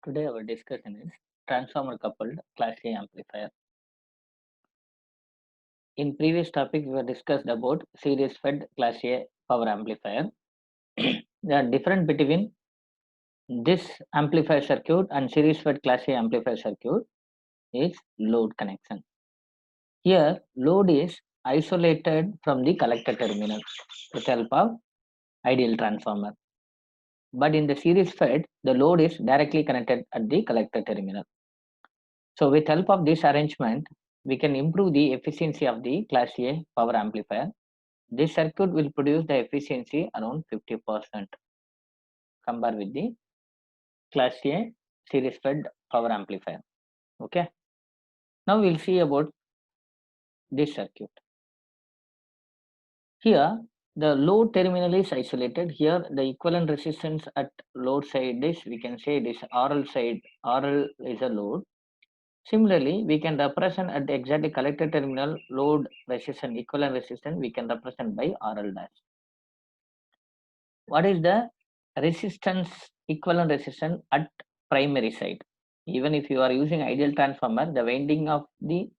Today our discussion is transformer coupled class A amplifier. In previous topic we were discussed about series fed class A power amplifier. The difference between this amplifier circuit and series fed class A amplifier circuit is load connection. Here load is isolated from the collector terminal with help of ideal transformer. But in the series fed, the load is directly connected at the collector terminal. So with help of this arrangement, we can improve the efficiency of the class A power amplifier. This circuit will produce the efficiency around 50% compared with the class A series fed power amplifier. Okay. Now we'll see about this circuit. Here the load terminal is isolated. Here the equivalent resistance at load side is, we can say this RL side. RL is a load. Similarly, we can represent at the exactly collector terminal load resistance, equivalent resistance, we can represent by RL dash. What is the resistance, equivalent resistance at primary side? Even if you are using ideal transformer, the winding of the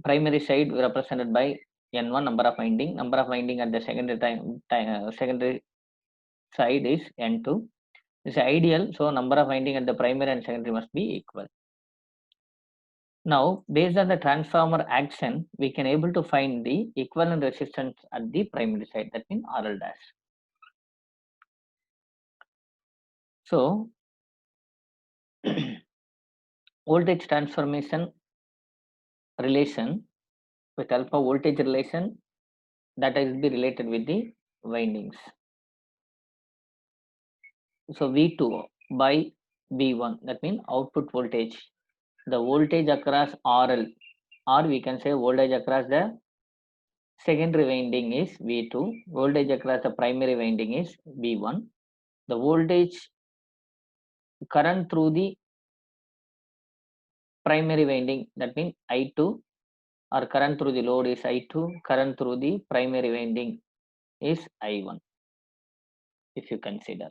primary side represented by N1 number of winding at the secondary side is N2. This is ideal, so number of winding at the primary and secondary must be equal. Now, based on the transformer action, we can able to find the equivalent resistance at the primary side, that means RL dash. So, voltage transformation relation with alpha voltage relation that is be related with the windings. So, V2 by V1, that means output voltage. The voltage across RL, or we can say voltage across the secondary winding is V2, voltage across the primary winding is V1. The voltage current through the primary winding, that means I2, or current through the load is I2, current through the primary winding is I1, if you consider.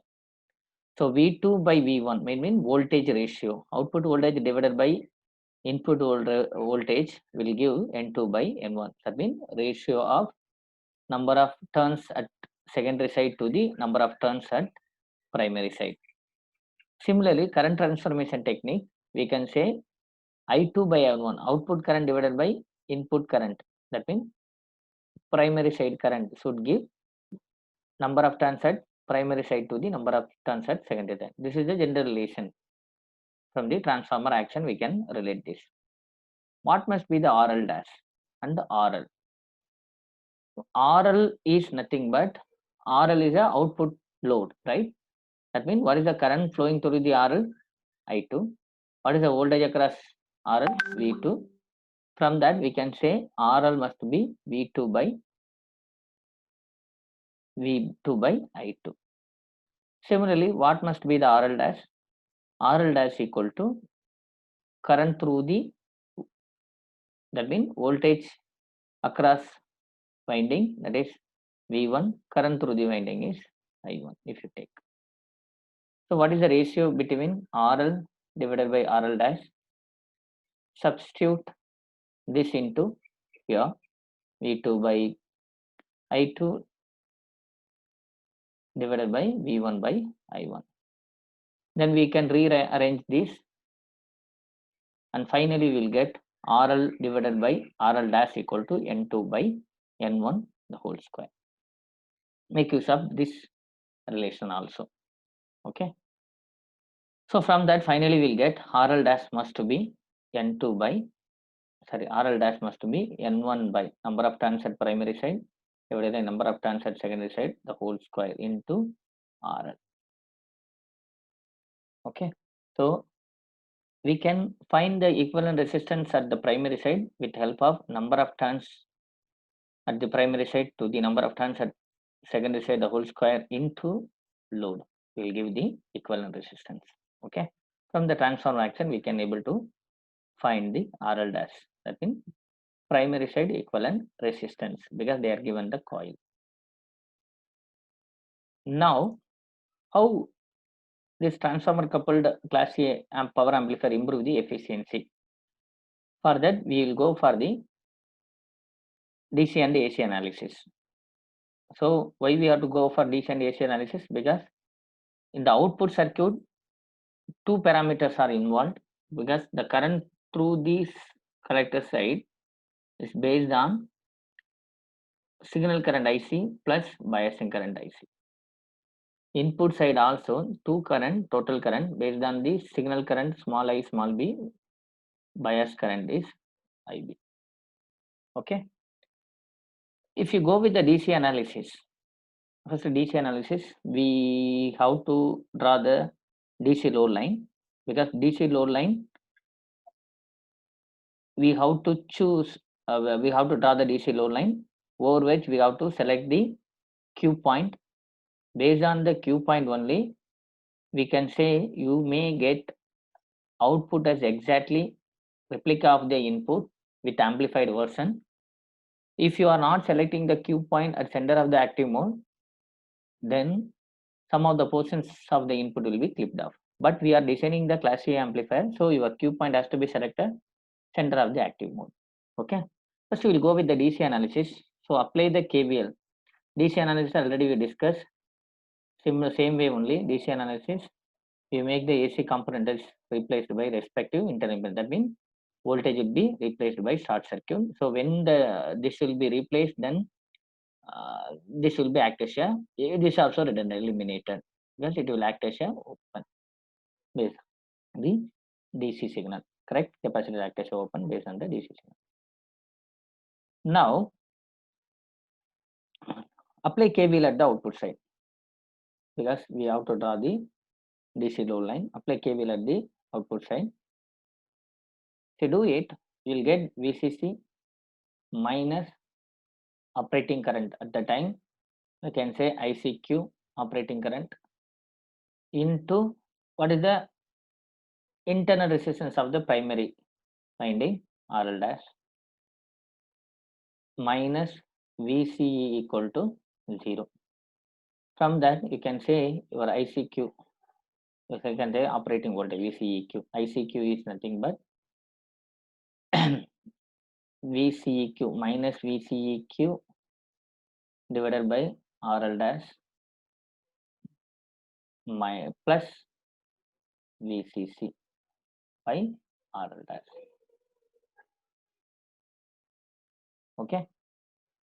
So V2 by V1 mean voltage ratio. Output voltage divided by input voltage will give N2 by N1. That means ratio of number of turns at secondary side to the number of turns at primary side. Similarly, current transformation technique, we can say I2 by I1, output current divided by input current. That means primary side current should give number of turns at primary side to the number of turns at secondary side. This is the general relation. From the transformer action, we can relate this. What must be the RL dash and the RL? RL is nothing but RL is a output load, right? That means what is the current flowing through the RL? I2. What is the voltage across RL? V2. From that we can say RL must be V2 by I2. Similarly, what must be the RL dash? RL dash equal to current through the, that means voltage across winding, that is V1, current through the winding is I1, if you take. So what is the ratio between RL divided by RL dash? Substitute this into here, V2 by I2 divided by V1 by I1. Then we can rearrange this, and finally we will get RL divided by RL dash equal to N2 by N1 the whole square. Make use of this relation also. Okay. So from that finally we'll get RL dash must be N2 by, RL dash must be N1 by number of turns at primary side divided by number of turns at secondary side the whole square into RL. Okay. So we can find the equivalent resistance at the primary side with help of number of turns at the primary side to the number of turns at secondary side the whole square into load will give the equivalent resistance. Okay. From the transformer action we can able to find the RL dash, that means primary side equivalent resistance, because they are given the coil. Now how This transformer coupled class A power amplifier improve the efficiency. For that, we will go for the DC and AC analysis. So why we have to go for DC and AC analysis? Because in the output circuit, two parameters are involved, because the current through this collector side is based on signal current IC plus biasing current IC. Input side also two current, total current based on the signal current small I small b, bias current is IB. Okay. If you go with the DC analysis, first DC analysis, we have to draw the DC load line, because DC load line we have to choose, we have to draw the DC load line over which we have to select the Q point. Based on the Q point only, we can say you may get output as exactly replica of the input with amplified version. If you are not selecting the Q point at center of the active mode, then some of the portions of the input will be clipped off. But we are designing the class A amplifier, so your Q point has to be selected center of the active mode. Okay. First we will go with the DC analysis. So apply the KVL. DC analysis already we discussed. Same way only DC analysis. We make the AC component is replaced by respective internal impedance. That means voltage will be replaced by short circuit. So when this will be replaced, then this will be act as a, this also redundant eliminated, because it will act as a open based on the DC signal. Correct? Capacitor act as open based on the DC signal. Now apply KVL at the output side, because we have to draw the DC load line. Apply KVL at the output side. To do it, you will get VCC minus operating current at the time. We can say ICQ operating current into what is the internal resistance of the primary winding RL dash minus VCE equal to 0. From that you can say your ICQ, you can say operating voltage VCEQ. ICQ is nothing but VCEQ minus VCEQ divided by RL dash plus VCC by RL dash. Okay.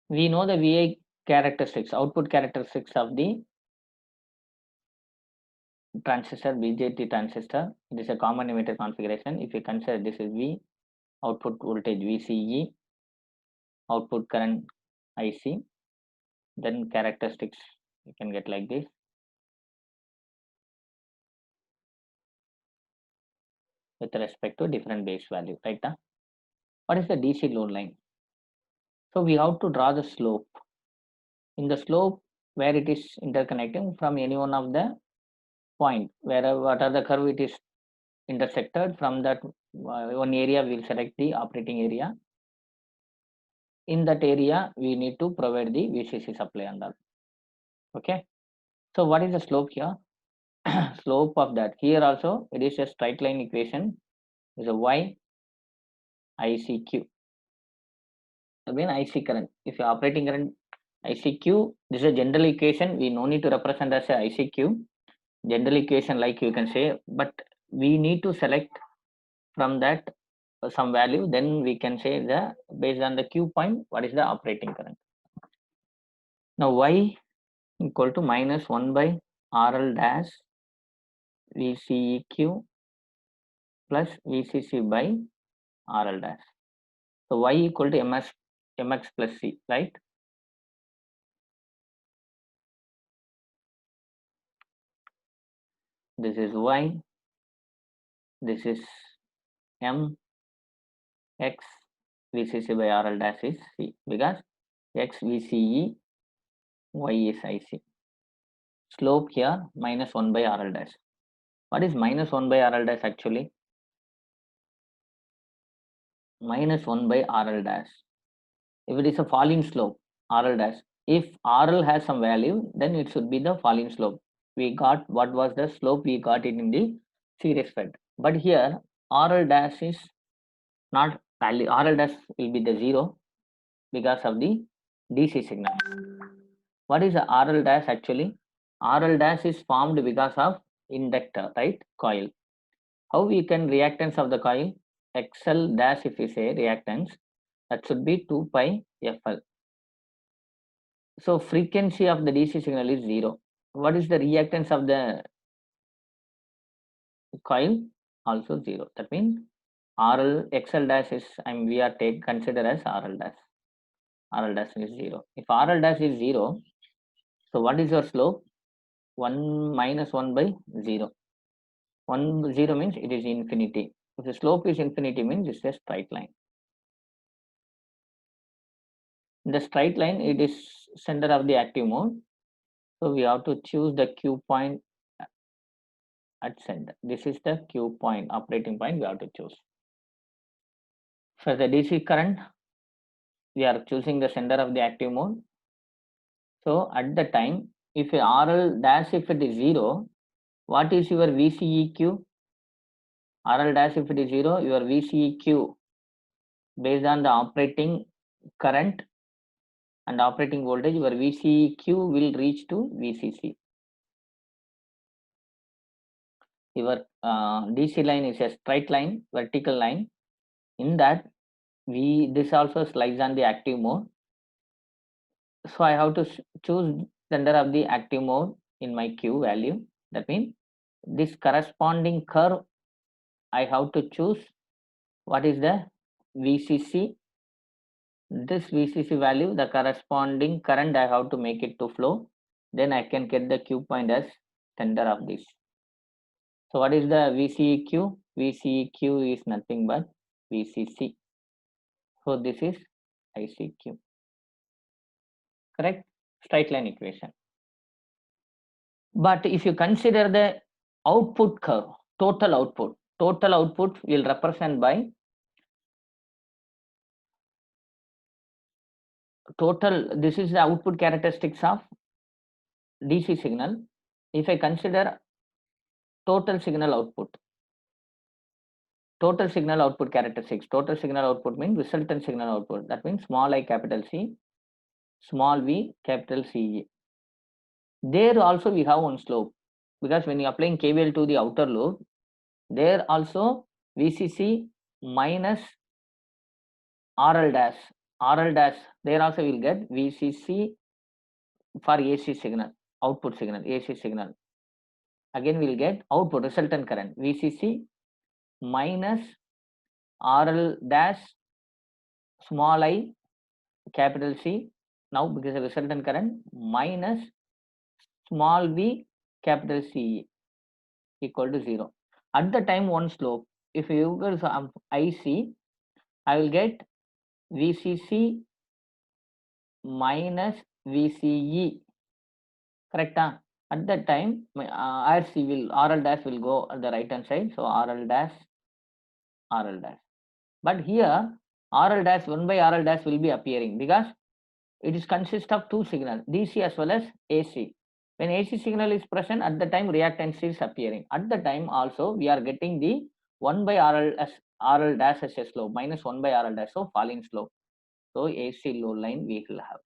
We know the VI characteristics, output characteristics of the transistor, BJT transistor. It is a common emitter configuration. If you consider this is V, output voltage VCE, output current IC, then characteristics you can get like this. With respect to different base value, right? What is the DC load line? So we have to draw the slope. In the slope where it is interconnecting from any one of the point, wherever what are the curve it is intersected, from that one area we will select the operating area. In that area we need to provide the VCC supply on that. Okay. So what is the slope here? Slope of that, here also it is a straight line equation, is a Y ICQ. Again IC current, if your operating current ICQ, this is a general equation, we no need to represent as a ICQ, general equation like you can say, but we need to select from that some value, then we can say the based on the Q point what is the operating current. Now Y equal to minus 1 by RL dash VCEQ plus VCC by RL dash. So Y equal to MX plus C, right? This is Y, this is M, X VCC by RL dash is C, because X VCE, Y is IC. Slope here minus 1 by RL dash. What is minus 1 by RL dash actually? Minus 1 by RL dash. If it is a falling slope, RL dash. If RL has some value, then it should be the falling slope. we got what was the slope, we got it in the series fed. But here RL dash is not valid, RL dash will be the 0 because of the DC signal. What is the RL dash actually? RL dash is formed because of inductor, right? Coil. How we can reactance of the coil? XL dash, if we say reactance, that should be 2 pi FL. So frequency of the DC signal is 0. What is the reactance of the coil? Also 0. That means RL XL dash is, we are consider as RL dash. RL dash is 0. If RL dash is 0, so what is your slope? 1 minus 1 by 0. 1 0 means it is infinity. If the slope is infinity, means it's a straight line. In the straight line, it is center of the active mode. So we have to choose the Q point at center. This is the Q point, operating point we have to choose. For the DC current, we are choosing the center of the active mode. So at the time, if RL dash, if it is 0, what is your VCEQ? RL dash, if it is 0, your VCEQ based on the operating current and operating voltage, your VCEQ will reach to VCC. Your DC line is a straight line, vertical line. In that, this also slides on the active mode. So I have to choose center of the active mode in my Q value. That means this corresponding curve, I have to choose what is the VCC. This VCC value, the corresponding current, I have to make it to flow. Then I can get the Q point as center of this. So what is the VCEQ? VCEQ is nothing but VCC. So this is ICQ. Correct? Straight line equation. But if you consider the output curve, total output will represent by total. This is the output characteristics of DC signal. If I consider total signal output characteristics, total signal output means resultant signal output. That means small I capital C, small v capital CE. There also we have one slope, because when you are applying KVL to the outer loop, there also VCC minus RL dash, there also will get VCC for AC signal, output signal, AC signal. Again we will get output resultant current VCC minus RL dash small I capital C, now because of resultant current, minus small v capital C equal to 0. At the time one slope, if you use IC, I will get VCC minus VCE. Correct? At that time, RL dash will go at the right hand side. So RL dash. But here RL dash 1 by RL dash will be appearing, because it is consist of two signals, DC as well as AC. When AC signal is present, at the time reactance is appearing. At the time also we are getting the 1 by RL dash as a slope, minus 1 by RL dash, so falling slope. So AC load line we will have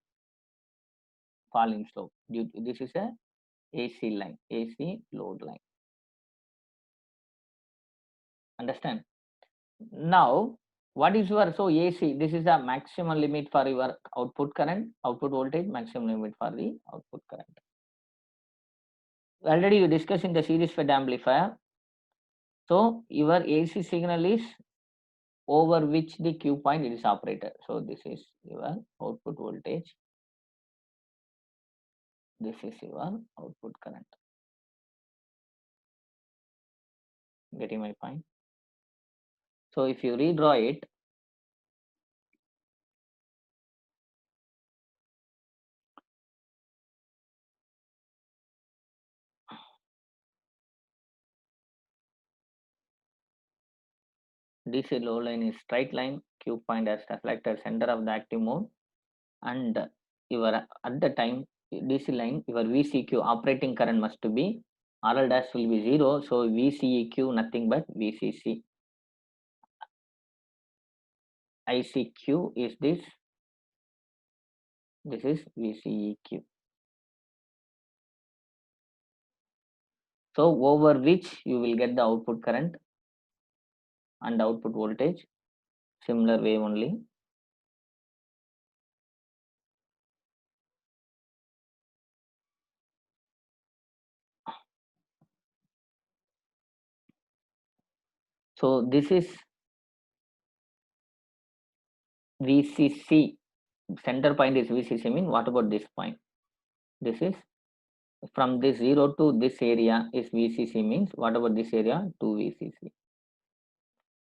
falling slope. This is a AC line, AC load line. Understand? Now what is your, so AC, this is the maximum limit for your output current, output voltage, maximum limit for the output current. Already you discussed in the series fed amplifier. So your AC signal is over which the Q point it is operated. So this is your output voltage. This is your output current. Getting my point? So if you redraw it, DC load line is straight line, Q point as reflected center of the active mode, and your at the time DC line, your VCQ operating current must be RL dash will be 0. So VCEQ nothing but VCC. ICQ is this. This is VCEQ. So over which you will get the output current and output voltage. Similar way only. So this is VCC. Center point is VCC. Mean what about this point? This is from this 0 to this area is VCC, means what about this area? 2 VCC.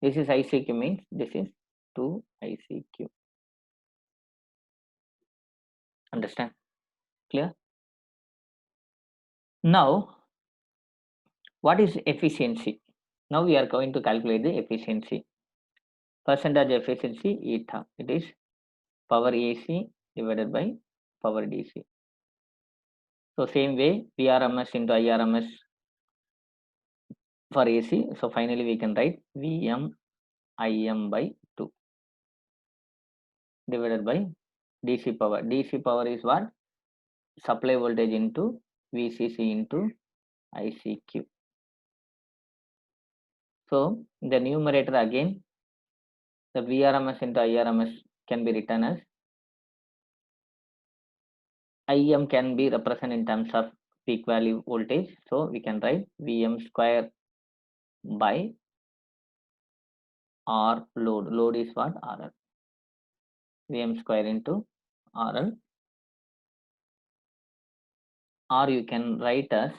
This is ICQ, means this is 2 ICQ. Understand? Clear? Now, what is efficiency? Now we are going to calculate the efficiency. Percentage efficiency eta. It is power AC divided by power DC. So same way VRMS into IRMS for AC. So finally we can write VM IM by 2 divided by DC power. DC power is what? Supply voltage into VCC into ICQ. So the numerator again, the VRMS into IRMS can be written as IM can be represented in terms of peak value voltage. So we can write VM square by R load. Load is what? RL. VM square into RL. Or you can write as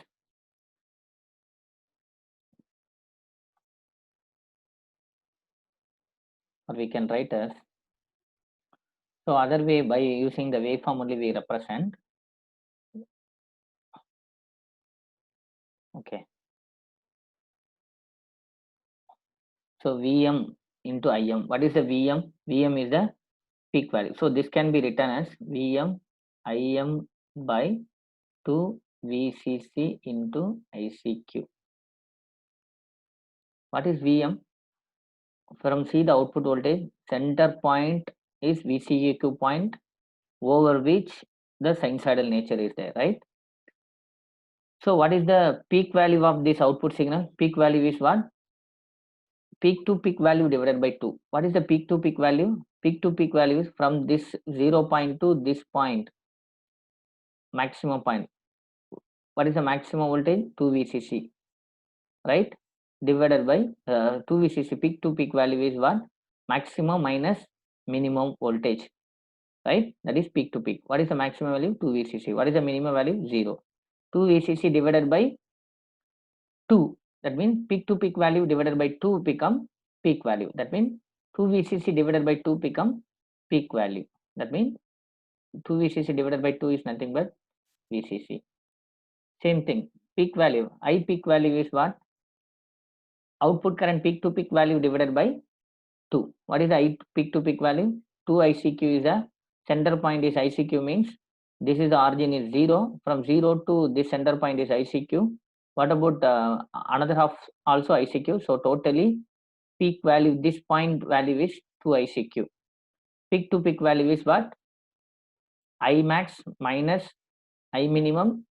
so other way, by using the waveform only we represent. Okay. So VM into IM. What is the VM? VM is the peak value. So this can be written as VM IM by 2 VCC into ICQ. What is VM? From see the output voltage, center point is VCEQ point over which the sinusoidal nature is there, right? So what is the peak value of this output signal? Peak value is what? Peak to peak value divided by 2. What is the peak to peak value? Peak to peak value is from this 0 point to this point, maximum point. What is the maximum voltage? 2 VCC, right? Divided by 2 VCC. Peak to peak value is what? Maximum minus minimum voltage, right? That is peak to peak. What is the maximum value? 2 VCC. What is the minimum value? 0. 2 VCC divided by 2. That means peak to peak value divided by 2 become peak value. That means 2 VCC divided by 2 become peak value. That means 2 VCC divided by 2 is nothing but VCC. Same thing. Peak value. I peak value is what? Output current peak to peak value divided by 2. What is the I peak to peak value? 2 ICQ is a center point is ICQ, means this is the origin is 0. From 0 to this center point is ICQ. What about another half also ICQ? So totally peak value, this point value is 2 ICQ. Peak to peak value is what? I max minus I minimum,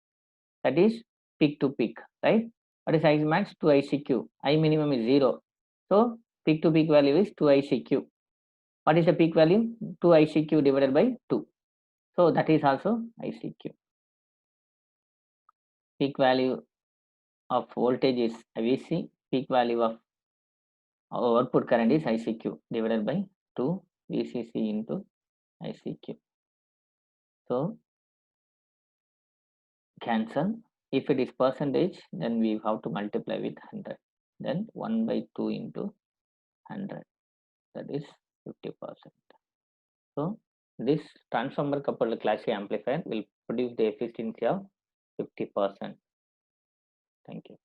that is peak to peak, right? What is I max? 2 ICQ. I minimum is 0. So peak to peak value is 2 ICQ. What is the peak value? 2 ICQ divided by 2. So that is also ICQ. Peak value of voltage is VC. Peak value of output current is ICQ divided by 2 VCC into ICQ. So cancel. If it is percentage, then we have to multiply with 100. Then 1 by 2 into 100. That is 50%. So this transformer coupled class A amplifier will produce the efficiency of 50%. Thank you.